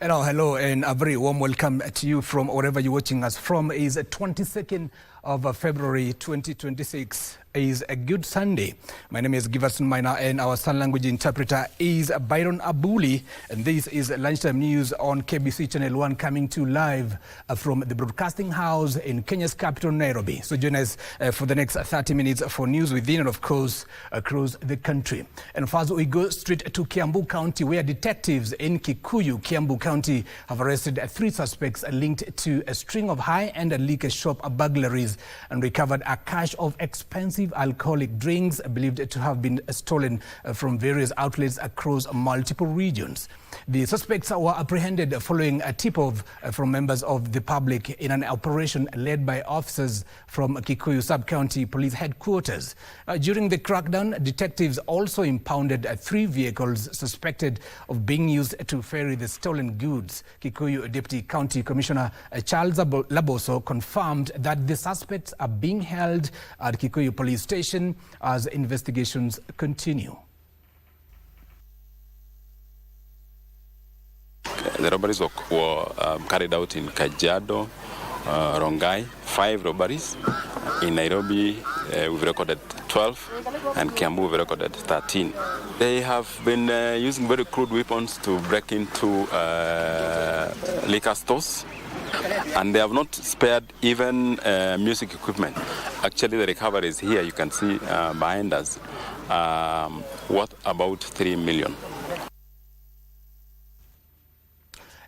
Hello, and a very warm welcome to you from wherever you're watching us from. Is 22nd of February 2026. Is a good Sunday. My name is Giverson, Maina, and our sign language interpreter is Byron Abuli. And this is Lunchtime News on KBC Channel 1, coming to live from the broadcasting house in Kenya's capital, Nairobi. So join us for the next 30 minutes for news within and, of course, across the country. And first, we go straight to Kiambu County, where detectives in Kikuyu, Kiambu County, have arrested 3 suspects linked to a string of high-end liquor shop burglaries and recovered a cache of expensive alcoholic drinks believed to have been stolen from various outlets across multiple regions. The suspects were apprehended following a tip-off from members of the public in an operation led by officers from Kikuyu Sub-County Police Headquarters. During the crackdown, detectives also impounded 3 vehicles suspected of being used to ferry the stolen goods. Kikuyu Deputy County Commissioner Charles Laboso confirmed that the suspects are being held at Kikuyu Police Station as investigations continue. The robberies were carried out in Kajiado, Rongai, 5 robberies. In Nairobi, we've recorded 12, and Kiambu we've recorded 13. They have been using very crude weapons to break into liquor stores, and they have not spared even music equipment. Actually, the recovery is here. You can see behind us, worth about 3 million.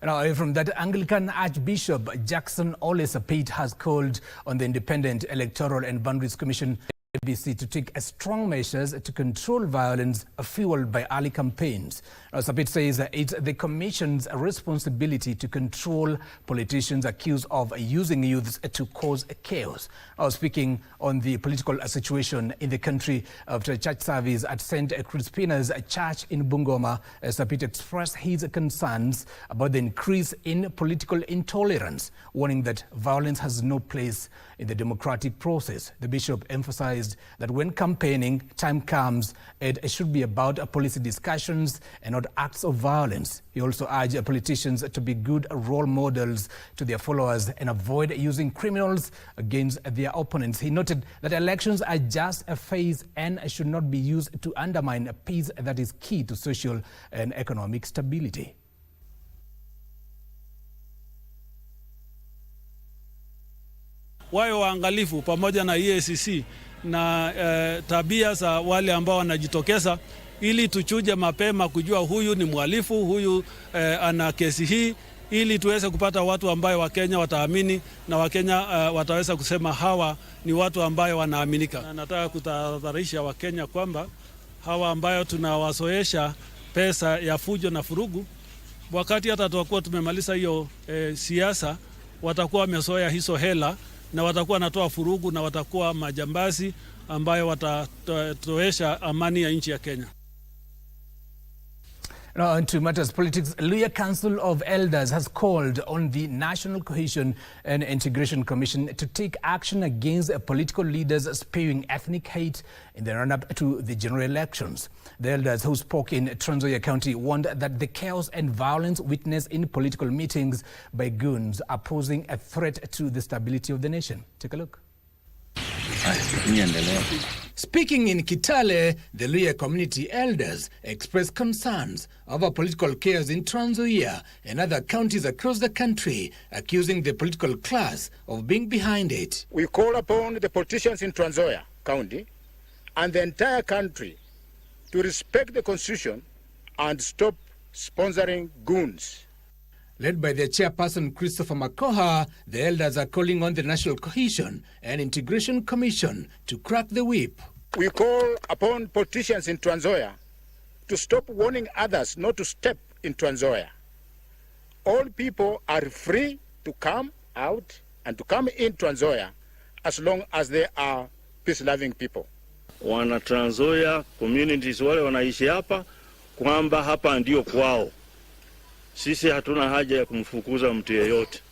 Now, from that, Anglican Archbishop Sapit has called on the Independent Electoral and Boundaries Commission KBC to take strong measures to control violence fueled by early campaigns. Now, Sapit says it's the Commission's responsibility to control politicians accused of using youths to cause chaos. Speaking on the political situation in the country after a church service at St. Crispina's Church in Bungoma, Sapit expressed his concerns about the increase in political intolerance, warning that violence has no place in the democratic process. The bishop emphasized that when campaigning, time comes, it should be about policy discussions and not acts of violence. He also urged politicians to be good role models to their followers and avoid using criminals against their opponents. He noted that elections are just a phase and should not be used to undermine a peace that is key to social and economic stability. Wawe waangalifu pamoja na EACC na tabia za wale ambao wanajitokeza, ili tuchuje mapema kujua huyu ni mhalifu, huyu ana kesi hii, ili tuweze kupata watu ambayo Wakenya wataamini na Wakenya wataweza kusema hawa ni watu ambayo wanaaminika. Na nataka kutahadharisha Wakenya kwamba hawa ambayo tunawazoesha pesa ya fujo na furugu, wakati hata tutakuwa tumemaliza hiyo siasa, watakuwa wamezoea hizo hela na watakuwa natoa furugu na watakuwa majambazi ambayo watatoesha amani ya nchi ya Kenya. Now, on to matters politics, Luhya Council of Elders has called on the National Cohesion and Integration Commission to take action against political leaders spewing ethnic hate in the run-up to the general elections. The elders who spoke in Trans Nzoia County warned that the chaos and violence witnessed in political meetings by goons are posing a threat to the stability of the nation. Take a look. Speaking in Kitale, the Luhya community elders expressed concerns over political chaos in Trans Nzoia and other counties across the country, accusing the political class of being behind it. We call upon the politicians in Trans Nzoia County and the entire country to respect the Constitution and stop sponsoring goons. Led by their chairperson, Christopher Makoha, the elders are calling on the National Cohesion and Integration Commission to crack the whip. We call upon politicians in Trans Nzoia to stop warning others not to step in Trans Nzoia. All people are free to come out and to come in Trans Nzoia as long as they are peace-loving people. Wana Trans Nzoia communities wale wanaishi hapa kwamba hapa ndio kwao. Sisi hatuna haja ya kumfukuza mtu yeyote.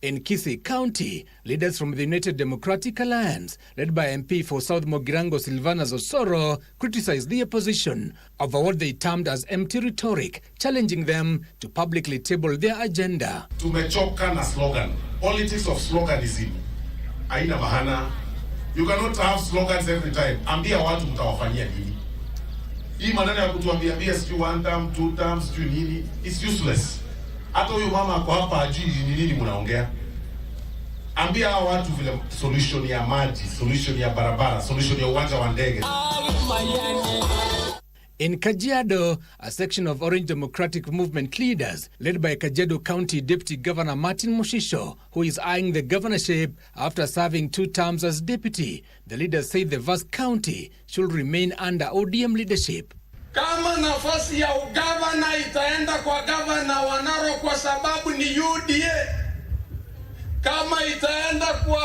In Kisii County, leaders from the United Democratic Alliance, led by MP for South Mogirango Silvanus Osoro, criticized the opposition over what they termed as empty rhetoric, challenging them to publicly table their agenda. Tumechoka na slogan. Politics of sloganism. Haina mahana. You cannot have slogans every time. Ambia watu mtawafanyia nini? Hii maneno ya kutuambia sijui 1 term, 2 terms, sijui nini, it's useless. Hata huyu mama kwa hapa ajui ni nini mnaongea. Ambia hao watu vile solution ya maji, solution ya barabara, solution ya uwanja wa ndege. In Kajiado, a section of Orange Democratic Movement leaders, led by Kajiado County Deputy Governor Martin Mushisho, who is eyeing the governorship after serving 2 terms as deputy, the leaders say the vast county should remain under ODM leadership. Kama nafasi ya ugavana itaenda kwa gavana wa Narok kwa sababu ni UDA, kama itaenda kwa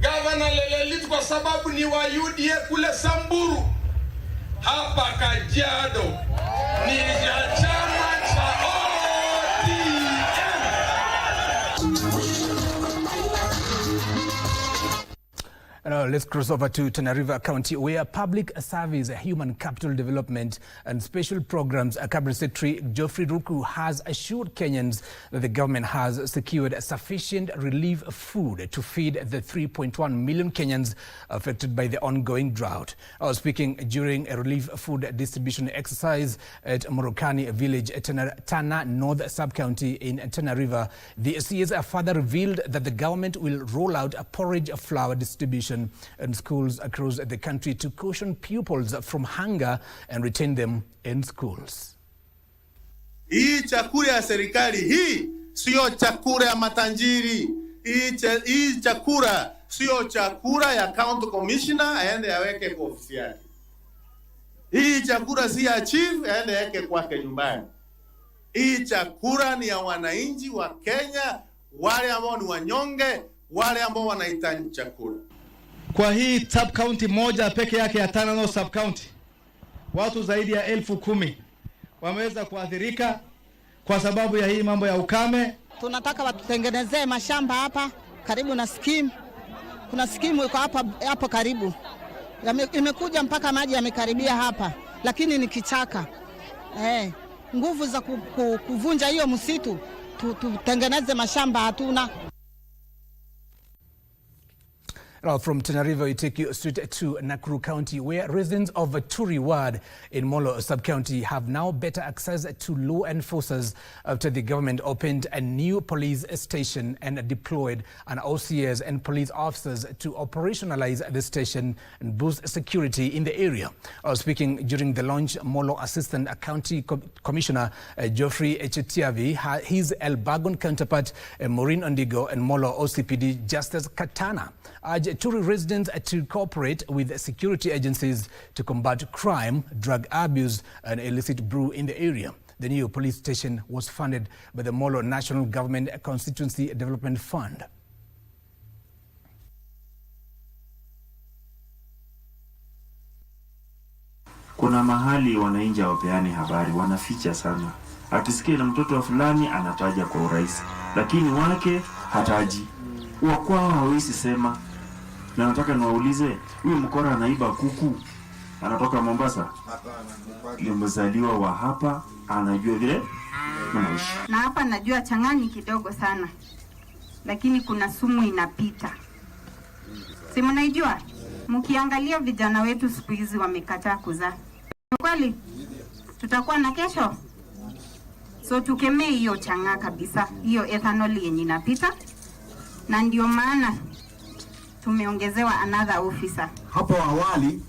gavana Lelelit kwa sababu ni wa UDA kule Samburu, hapa Kajiado ni ya chama cha ODM. Now let's cross over to Tana River County, where Public Service, Human Capital Development and Special Programs Cabinet Secretary Geoffrey Ruku has assured Kenyans that the government has secured sufficient relief food to feed the 3.1 million Kenyans affected by the ongoing drought. Speaking during a relief food distribution exercise at Morokani village, Tana North Sub-County in Tana River, the CS further revealed that the government will roll out a porridge flour distribution in schools across the country to caution pupils from hunger and retain them in schools. Hii chakula ya serikali, hii sio chakula ya matanjiri. Hii chakula sio chakula ya county commissioner aende aweke kwa ofisi yake. Hii chakula si ya chief aende aweke kwake nyumbani. Hii chakula ni ya wananchi wa Kenya, wale ambao ni wanyonge, wale ambao wanahitaji chakula. Kwa hii sub county moja peke yake ya Tana North sub county, watu zaidi ya 10,000 wameweza kuathirika kwa sababu ya hii mambo ya ukame. Tunataka watutengenezee mashamba hapa karibu na scheme. Kuna scheme iko hapo karibu. Imekuja mpaka maji yamekaribia hapa, lakini ni kichaka. Nguvu za kuvunja hiyo msitu, tutengeneze mashamba hatuna. Now from Tana River, we take you straight to Nakuru County, where residents of Turi Ward in Molo Sub-County have now better access to law enforcers after the government opened a new police station and deployed an OCS and police officers to operationalize the station and boost security in the area. Speaking during the launch, Molo Assistant County Commissioner Geoffrey Echetiavi, his Elbagon counterpart Maureen Ondigo, and Molo OCPD Justice Katana urged Turi residents to cooperate with security agencies to combat crime, drug abuse and illicit brew in the area. The new police station was funded by the Molo National Government Constituency Development Fund. Kuna mahali wananchi hawapeani habari, wanaficha sana. Akisikia na mtoto wa fulani anataja kwa urahisi, lakini wake hataji. Wakwao hawezi sema. Na nataka niwaulize, huyu mkora anaiba kuku, anatoka Mombasa? Ni mzaliwa wa hapa, anajua vile mnaishi. Na hapa najua changanyi kidogo sana, lakini kuna sumu inapita. Si mnaijua? Mkiangalia vijana wetu siku hizi wamekataa kuzaa. Kweli tutakuwa na kesho? So tukemee hiyo changa kabisa, hiyo ethanol yenye inapita. Na ndio maana tumeongezewa another officer. Hapo awali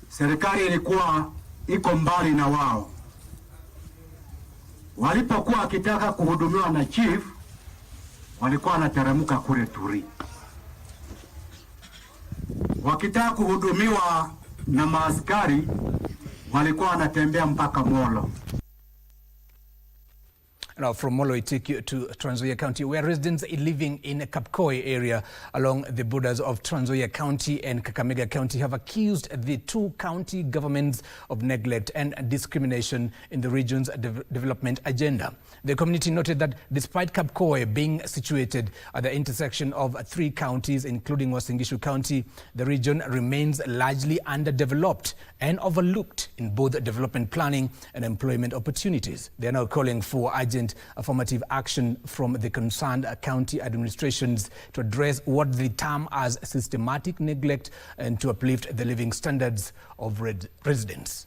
serikali ilikuwa iko mbali na wao. Walipokuwa wakitaka kuhudumiwa na chief, walikuwa wanateremka kule Turi. Wakitaka kuhudumiwa na maaskari, walikuwa wanatembea mpaka Molo. Now from Molo, we take you to Trans Nzoia County, where residents living in a Capcoy area along the borders of Trans Nzoia County and Kakamega County have accused the two county governments of neglect and discrimination in the region's development agenda. The community noted that despite Capcoy being situated at the intersection of three counties, including Uasin Gishu County, the region remains largely underdeveloped and overlooked in both development planning and employment opportunities. They are now calling for urgent affirmative action from the concerned county administrations to address what they term as systematic neglect and to uplift the living standards of residents.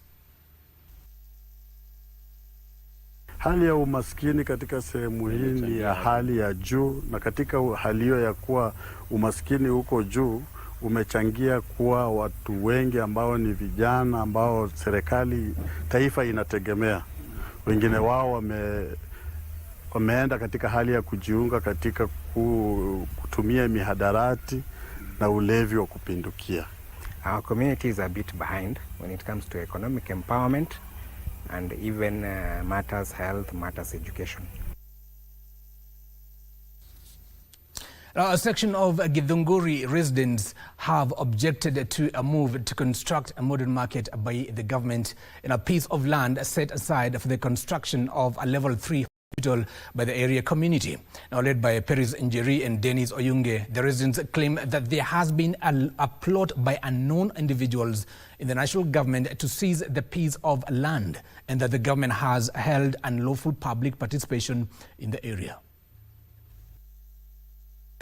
Hali ya umaskini katika sehemu hii ni ya hali ya juu, na katika hali hiyo ya kuwa umaskini huko juu umechangia kuwa watu wengi ambao ni vijana ambao serikali taifa inategemea, wengine wao wameenda katika hali ya kujiunga katika kutumia mihadarati na ulevi wa kupindukia. Our community is a bit behind when it comes to economic empowerment and even matters health, matters education. A section of Githunguri residents have objected to a move to construct a modern market by the government in a piece of land set aside for the construction of a level 3 hospital by the area community. Now led by Peris Njeri and Dennis Oyunge, the residents claim that there has been a plot by unknown individuals in the national government to seize the piece of land and that the government has held unlawful public participation in the area.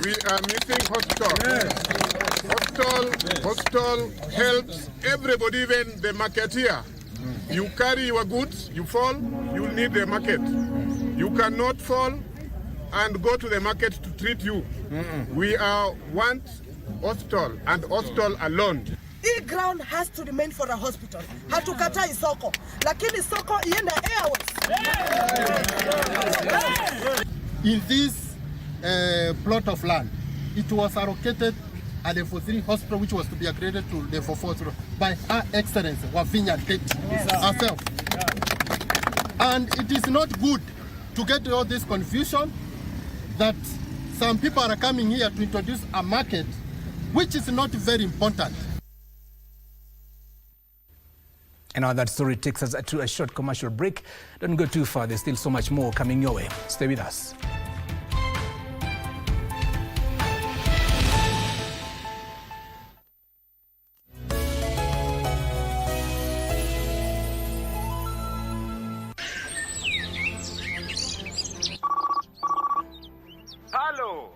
We are missing hospital. Yes. Hospital helps everybody, even the marketeer. You carry your goods, you fall, you need the market. You cannot fall and go to the market to treat you. We want hospital and hospital alone. Hii ground has to remain for a hospital. Hatukatai soko, lakini soko iende airways. In this plot of land, it was allocated a level 3 hospital which was to be upgraded to level 4 by Her Excellency Wavinya Tete herself. And it is not good to get all this confusion that some people are coming here to introduce a market which is not very important. And now that story takes us to a short commercial break. Don't go too far, there's still so much more coming your way. Stay with us.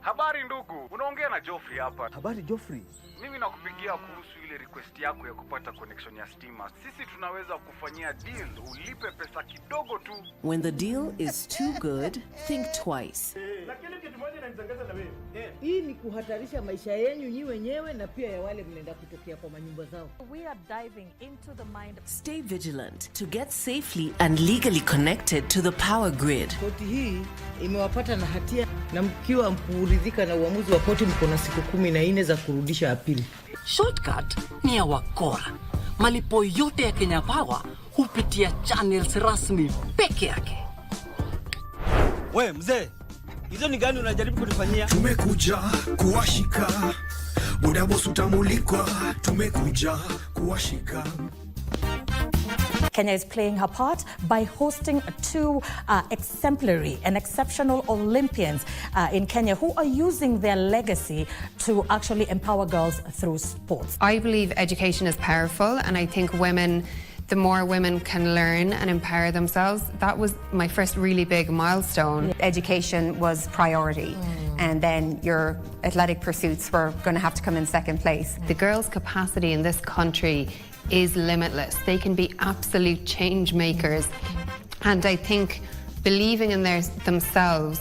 Habari ndugu, unaongea na Joffrey hapa. Habari Joffrey. Mimi nakupigia kuhusu ile request yako ya kupata connection ya stima. Sisi tunaweza kufanyia deal, ulipe pesa kidogo tu. When the deal is too good, think twice. Lakini kitu moja inanishangaza na wewe. Hii ni kuhatarisha maisha yenu nyinyi wenyewe na pia ya wale mnaenda kutokea kwa manyumba zao. We are diving into the mind. Stay vigilant to get safely and legally connected to the power grid. Koti hii imewapata na hatia na mkiwa mkuridhika na uamuzi wa koti mko na siku 14 za kurudisha apili. Shortcut ni ya wakora. Malipo yote ya Kenya Power hupitia channels rasmi peke yake. We mzee, hizo ni gani unajaribu kunifanyia? Tumekuja kuwashika, muda boss utamulikwa, tumekuja kuwashika. Kenya is playing her part by hosting two exemplary and exceptional Olympians in Kenya who are using their legacy to actually empower girls through sports. I believe education is powerful, and I think the more women can learn and empower themselves, that was my first really big milestone. Education was priority, and then your athletic pursuits were going to have to come in second place. The girls' capacity in this country is limitless. They can be absolute change makers. And I think believing in themselves,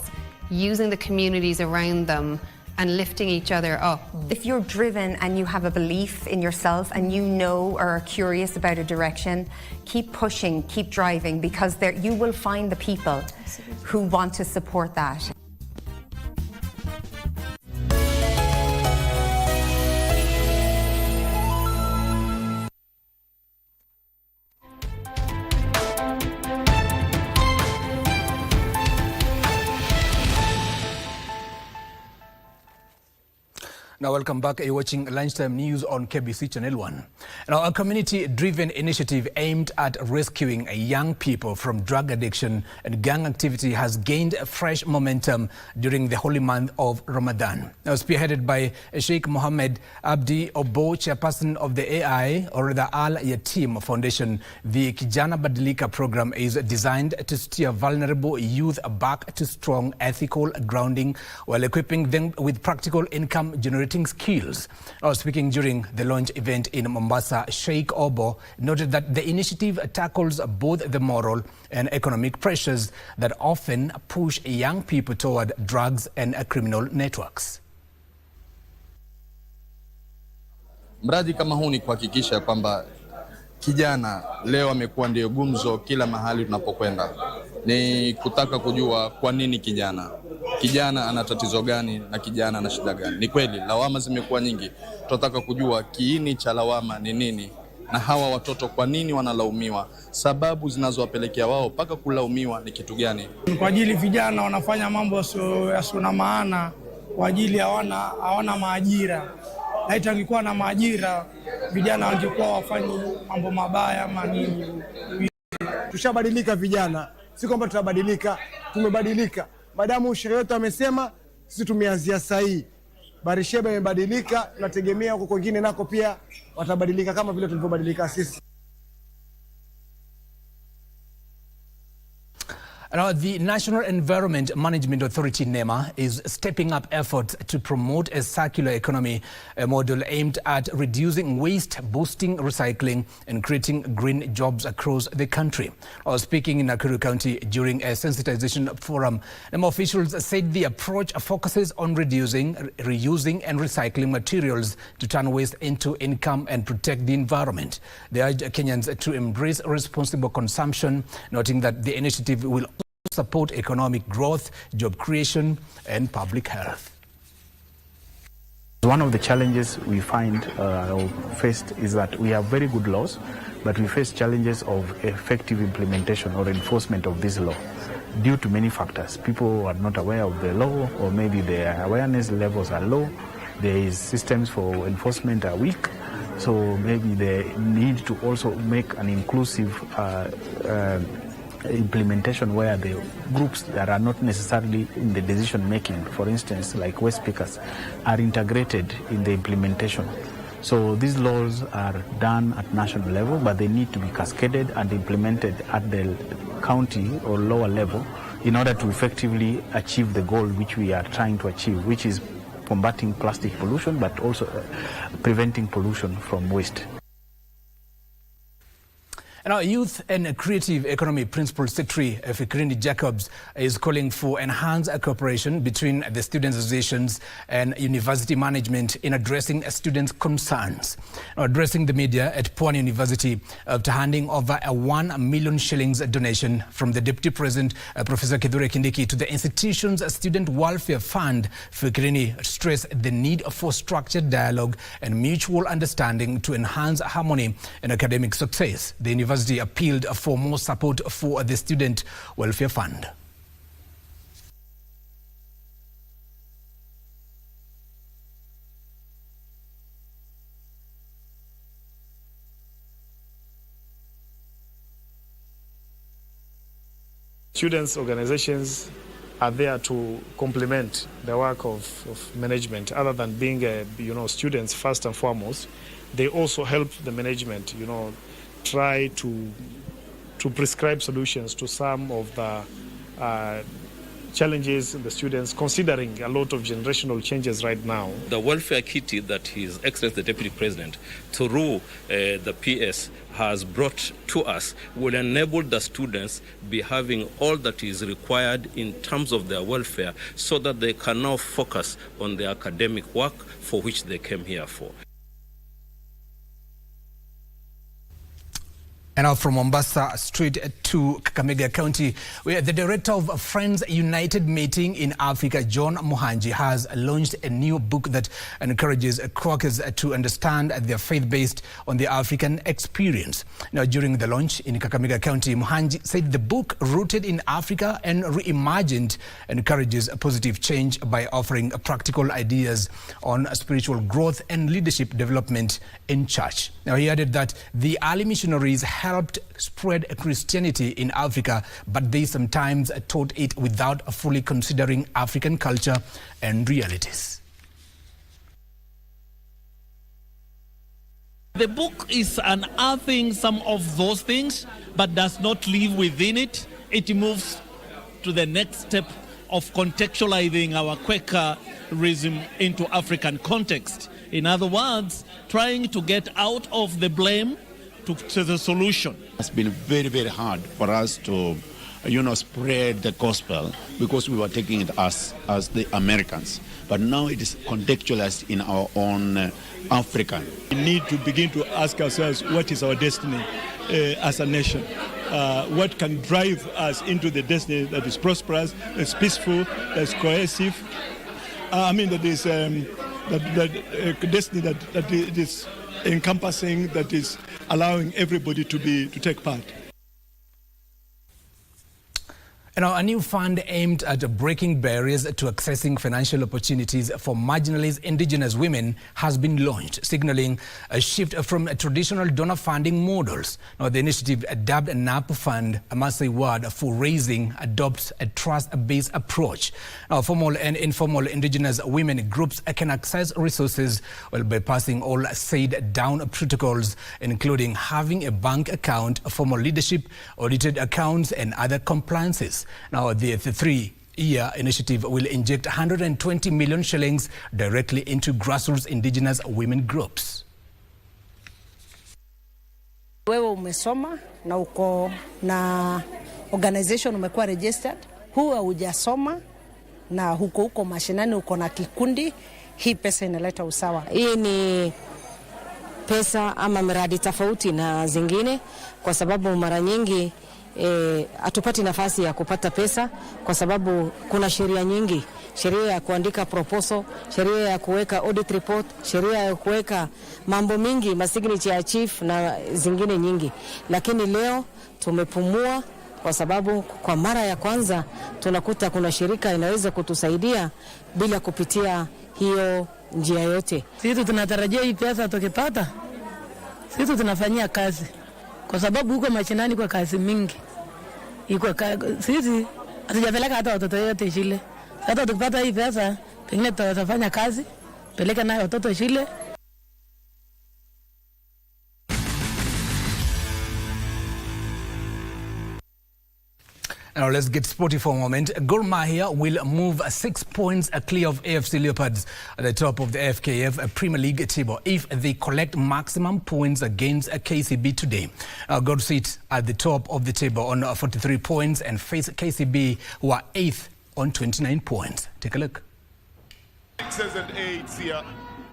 using the communities around them and lifting each other up. If you're driven and you have a belief in yourself and you know or are curious about a direction, keep pushing, keep driving, because you will find the people who want to support that. Now, welcome back. You're watching Lunchtime News on KBC Channel 1. Now, a community-driven initiative aimed at rescuing young people from drug addiction and gang activity has gained fresh momentum during the holy month of Ramadan. Now, spearheaded by Sheikh Mohammed Abdi Obo, chairperson of the AI, or the Al Yatim Foundation, the Kijana Badilika program is designed to steer vulnerable youth back to strong ethical grounding while equipping them with practical income-generating skills. Speaking during the launch event in Mombasa, Sheikh Obo noted that the initiative tackles both the moral and economic pressures that often push young people toward drugs and criminal networks. Mradi kama huu ni kuhakikisha kwamba kijana leo amekuwa ndio gumzo kila mahali tunapokwenda. Ni kutaka kujua kwa nini kijana ana tatizo gani na kijana ana shida gani. Ni kweli lawama zimekuwa nyingi. Tunataka kujua kiini cha lawama ni nini na hawa watoto kwa nini wanalaumiwa, sababu zinazowapelekea wao mpaka kulaumiwa ni kitu gani. Kwa ajili vijana wanafanya mambo yasiyo na maana, kwa ajili hawana maajira. Laiti angekuwa na maajira, vijana wangekuwa wafanyi mambo mabaya ama nini. Tushabadilika vijana, si kwamba tutabadilika, tumebadilika. Madamu sheria yetu amesema, sisi tumeanzia sahihi. Barisheba imebadilika, tunategemea huko kwingine nako pia watabadilika kama vile tulivyobadilika sisi. Now, the National Environment Management Authority, NEMA, is stepping up efforts to promote a circular economy, a model aimed at reducing waste, boosting recycling, and creating green jobs across the country. Speaking in Nakuru County during a sensitization forum, NEMA officials said the approach focuses on reducing, reusing, and recycling materials to turn waste into income and protect the environment. They urge Kenyans to embrace responsible consumption, noting that the initiative will support economic growth, job creation, and public health. One of the challenges we find faced is that we have very good laws, but we face challenges of effective implementation or enforcement of this law due to many factors. People are not aware of the law, or maybe their awareness levels are low. There is systems for enforcement are weak, so maybe they need to also make an inclusive implementation where the groups that are not necessarily in the decision making, for instance like waste pickers, are integrated in the implementation. So these laws are done at national level, but they need to be cascaded and implemented at the county or lower level in order to effectively achieve the goal which we are trying to achieve, which is combating plastic pollution but also preventing pollution from waste. And our Youth and Creative Economy Principal Secretary Fikrini Jacobs is calling for enhanced cooperation between the students' associations and university management in addressing students' concerns. Now, addressing the media at Pwani University after handing over a 1 million shillings donation from the Deputy President Professor Githunguri Kindiki to the institution's Student Welfare Fund, Fikrini stressed the need for structured dialogue and mutual understanding to enhance harmony and academic success. The university appealed for more support for the Student Welfare Fund. Students' organizations are there to complement the work of management. Other than being students first and foremost, they also help the management, try to prescribe solutions to some of the challenges the students, considering a lot of generational changes right now. The welfare kitty that His Excellency the Deputy President, through the PS, has brought to us will enable the students be having all that is required in terms of their welfare, so that they can now focus on the academic work for which they came here for. And now from Mombasa straight to Kakamega County, where the director of Friends United Meeting in Africa, John Muhanji, has launched a new book that encourages Quakers to understand their faith based on the African experience. Now, during the launch in Kakamega County, Muhanji said the book, rooted in Africa and reimagined, encourages a positive change by offering practical ideas on spiritual growth and leadership development in church. Now, he added that the early missionaries helped spread Christianity in Africa, but they sometimes taught it without fully considering African culture and realities. The book is unearthing some of those things, but does not live within it. It moves to the next step of contextualizing our Quakerism into African context. In other words, trying to get out of the blame to the solution. It's been very, very hard for us to, spread the gospel because we were taking it as the Americans. But now it is contextualized in our own African. We need to begin to ask ourselves, what is our destiny as a nation? What can drive us into the destiny that is prosperous, that's peaceful, that's cohesive? That is destiny that is encompassing, that is allowing everybody to take part. A new fund aimed at breaking barriers to accessing financial opportunities for marginalized indigenous women has been launched, signaling a shift from traditional donor funding models. Now, the initiative, dubbed a NAP Fund, a Maasai word for raising, adopts a trust-based approach. Now, formal and informal indigenous women groups can access resources while bypassing all said-down protocols, including having a bank account, formal leadership, audited accounts, and other compliances. Now, the 3-year initiative will inject 120 million shillings directly into grassroots indigenous women groups. Wewe umesoma na uko na organization umekuwa registered, huwa hujasoma na huko mashinani uko na kikundi, hii pesa inaleta usawa. Hii ni pesa ama miradi tofauti na zingine, kwa sababu mara nyingi hatupati nafasi ya kupata pesa kwa sababu kuna sheria nyingi, sheria ya kuandika proposal, sheria ya kuweka audit report, sheria ya kuweka mambo mingi, masignature ya chief na zingine nyingi. Lakini leo tumepumua kwa sababu kwa mara ya kwanza tunakuta kuna shirika inaweza kutusaidia bila kupitia hiyo njia yote. Sisi tunatarajia hii pesa tukipata, sisi tunafanyia kazi. Kwa sababu huko machinani kwa kazi mingi. Sisi hatujapeleka hata watoto yote shule. Hata tukipata hii pesa, pengine tutafanya kazi, peleka nayo watoto shule. Now let's get sporty for a moment. Gor Mahia will move 6 points clear of AFC Leopards at the top of the FKF Premier League table if they collect maximum points against KCB today. Gor sit at the top of the table on 43 points and face KCB, who are 8th on 29 points. Take a look. 6s and 8s here.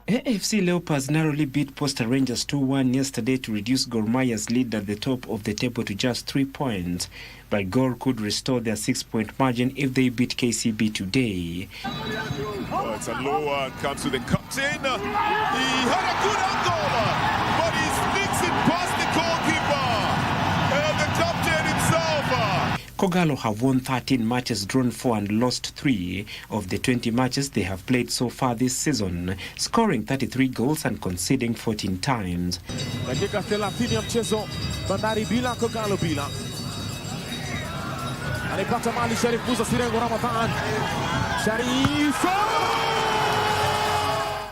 AFC Leopards narrowly beat Posta Rangers 2-1 yesterday to reduce Gor Mahia's lead at the top of the table to just 3 points. But Gor could restore their 6-point margin if they beat KCB today. Oh, it's a low one, comes to the captain. He had a good angle, but he sneaks it past the goalkeeper. And the captain himself. Kogalo have won 13 matches, drawn 4 and lost 3 of the 20 matches they have played so far this season, scoring 33 goals and conceding 14 times. Dakika 30 ya mchezo, Bandari bila, Kogalo bila. Anapata mali Sharif Musa Sirengo Ramadhan. Sharif!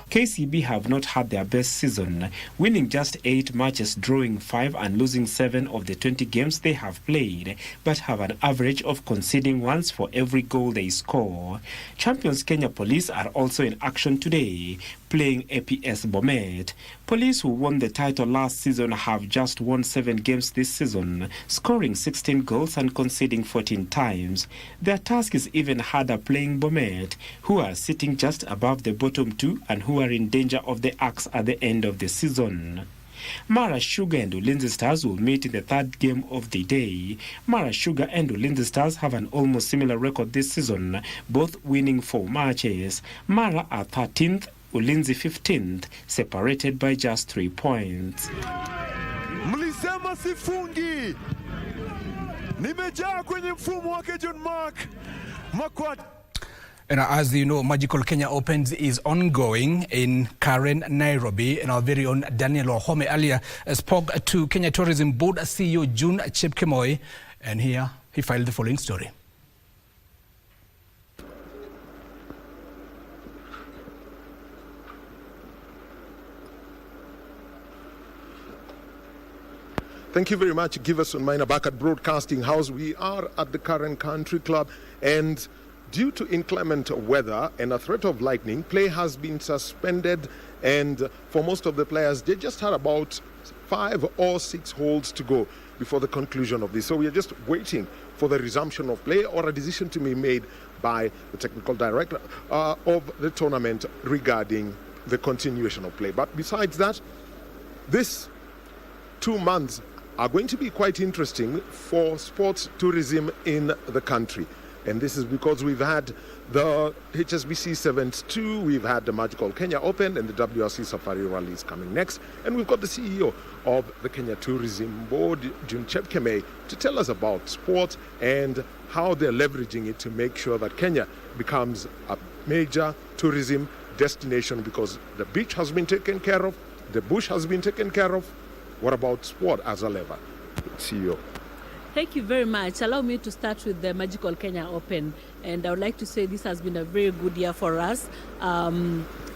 KCB have not had their best season, winning just 8 matches, drawing 5 and losing 7 of the 20 games they have played, but have an average of conceding once for every goal they score. Champions Kenya Police are also in action today, playing APS Bomet. Police, who won the title last season, have just won 7 games this season, scoring 16 goals and conceding 14 times. Their task is even harder playing Bomet, who are sitting just above the bottom 2 and who are in danger of the axe at the end of the season. Mara Sugar and Ulinzi Stars will meet in the third game of the day. Mara Sugar and Ulinzi Stars have an almost similar record this season, both winning 4 matches. Mara are 13th, Ulinzi 15th, separated by just 3 points. Mlisema sifungi. Nimejaa kwenye mfumo wake John Mark. Makwat. And as you know, Magical Kenya Opens is ongoing in Karen, Nairobi. And our very own Daniel Ohome earlier spoke to Kenya Tourism Board CEO June Chepkemoi. And here he filed the following story. Thank you very much, Giverson, Maina, back at Broadcasting House. We are at the Current Country Club, and due to inclement weather and a threat of lightning, play has been suspended, and for most of the players, they just had about 5 or 6 holes to go before the conclusion of this. So we are just waiting for the resumption of play or a decision to be made by the technical director of the tournament regarding the continuation of play. But besides that, this 2 months are going to be quite interesting for sports tourism in the country. And this is because we've had the HSBC Sevens 2, we've had the Magical Kenya Open, and the WRC Safari Rally is coming next. And we've got the CEO of the Kenya Tourism Board, June Chepkemei, to tell us about sport and how they're leveraging it to make sure that Kenya becomes a major tourism destination, because the beach has been taken care of, the bush has been taken care of. What about sport as a lever? CEO. Thank you very much. Allow me to start with the Magical Kenya Open. And I would like to say this has been a very good year for us.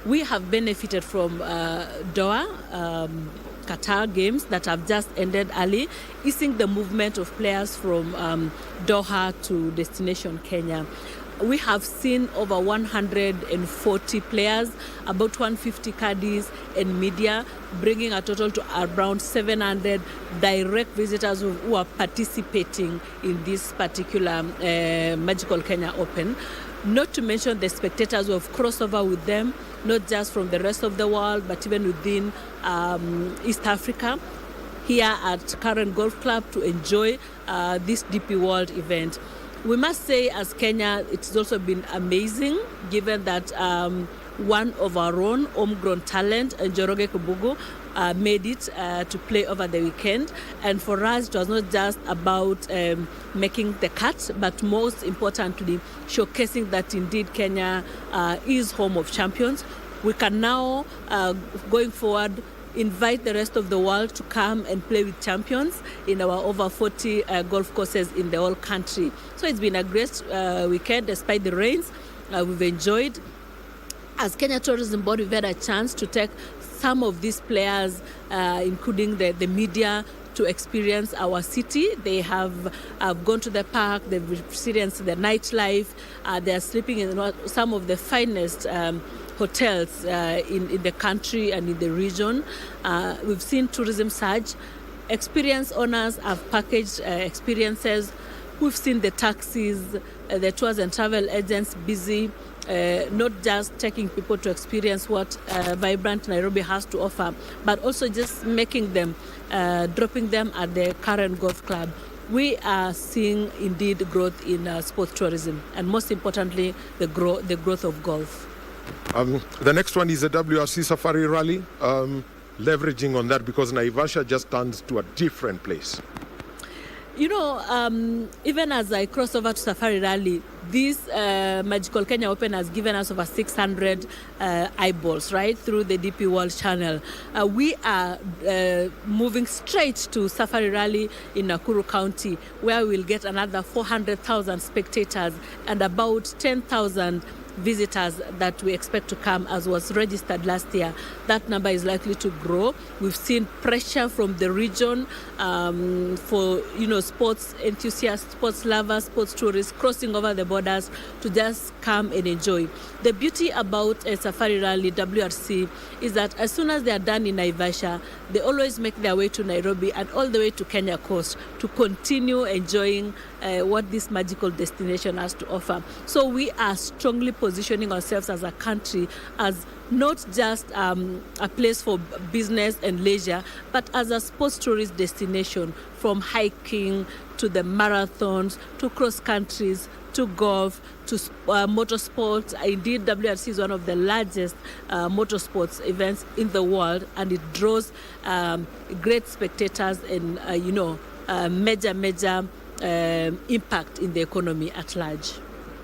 We have benefited from Doha, Qatar games that have just ended early, easing the movement of players from Doha to destination Kenya. We have seen over 140 players, about 150 caddies and media, bringing a total to around 700 direct visitors who are participating in this particular Magical Kenya Open. Not to mention the spectators who have crossed over with them, not just from the rest of the world, but even within East Africa, here at Karen Golf Club to enjoy this DP World event. We must say, as Kenya, it's also been amazing, given that one of our own homegrown talent, Njoroge Kubugu, made it to play over the weekend. And for us, it was not just about making the cut, but most importantly, showcasing that indeed Kenya is home of champions. We can now, going forward, invite the rest of the world to come and play with champions in our over 40 golf courses in the whole country. So it's been a great weekend despite the rains. We've enjoyed. As Kenya Tourism Board, we've had a chance to take some of these players, including the media, to experience our city. They have gone to the park, they've experienced the nightlife, they are sleeping in some of the finest hotels in the country and in the region. We've seen tourism surge. Experience owners have packaged experiences. We've seen the taxis, the tours and travel agents busy, not just taking people to experience what vibrant Nairobi has to offer, but also just making them, dropping them at the Karen Golf Club. We are seeing indeed growth in sports tourism, and most importantly, the growth of golf. The next one is the WRC Safari Rally, leveraging on that because Naivasha just turns to a different place. You know, even as I cross over to Safari Rally, this Magical Kenya Open has given us over 600 eyeballs, right, through the DP World channel. We are moving straight to Safari Rally in Nakuru County, where we'll get another 400,000 spectators and about 10,000 visitors that we expect to come, as was registered last year. That number is likely to grow. We've seen pressure from the region for sports enthusiasts, sports lovers, sports tourists crossing over the borders to just come and enjoy. The beauty about a Safari Rally WRC is that as soon as they are done in Naivasha, they always make their way to Nairobi and all the way to Kenya Coast to continue enjoying what this magical destination has to offer. So we are strongly positioning ourselves as a country as not just a place for business and leisure, but as a sports tourist destination, from hiking to the marathons to cross countries to golf to motorsports. Indeed, WRC is one of the largest motorsports events in the world, and it draws great spectators and major impact in the economy at large.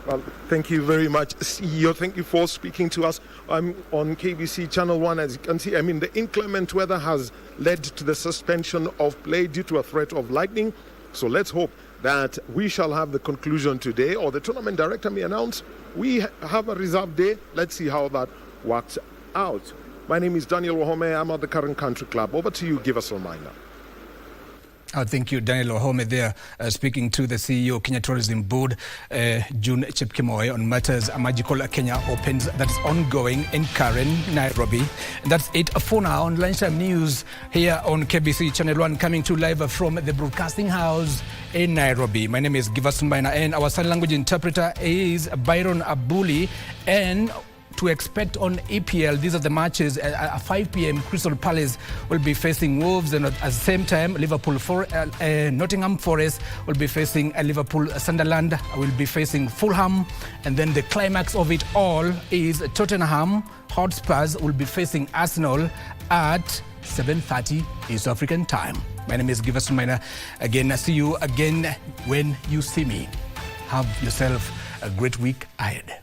Well, thank you very much, CEO. Thank you for speaking to us. I'm on KBC Channel 1. As you can see, the inclement weather has led to the suspension of play due to a threat of lightning. So let's hope that we shall have the conclusion today, or the tournament director may announce we have a reserve day. Let's see how that works out. My name is Daniel Wahome. I'm at the Current Country Club. Over to you, Giverson, Maina. Thank you, Daniel Wahome there, speaking to the CEO, Kenya Tourism Board, June Chepkemoi, on matters Magical Kenya Opens that's ongoing in Karen, Nairobi. That's it for now on Lunchtime News here on KBC Channel 1, coming to live from the Broadcasting House in Nairobi. My name is Giverson Maina, and our sign language interpreter is Byron Abuli. And to expect on EPL, these are the matches at 5 p.m. Crystal Palace will be facing Wolves, and at the same time Nottingham Forest will be facing Liverpool. Sunderland will be facing Fulham, and then the climax of it all is Tottenham Hotspurs will be facing Arsenal at 7:30 East African time. My name is Giverson Maina. Again, I see you again when you see me. Have yourself a great week ahead.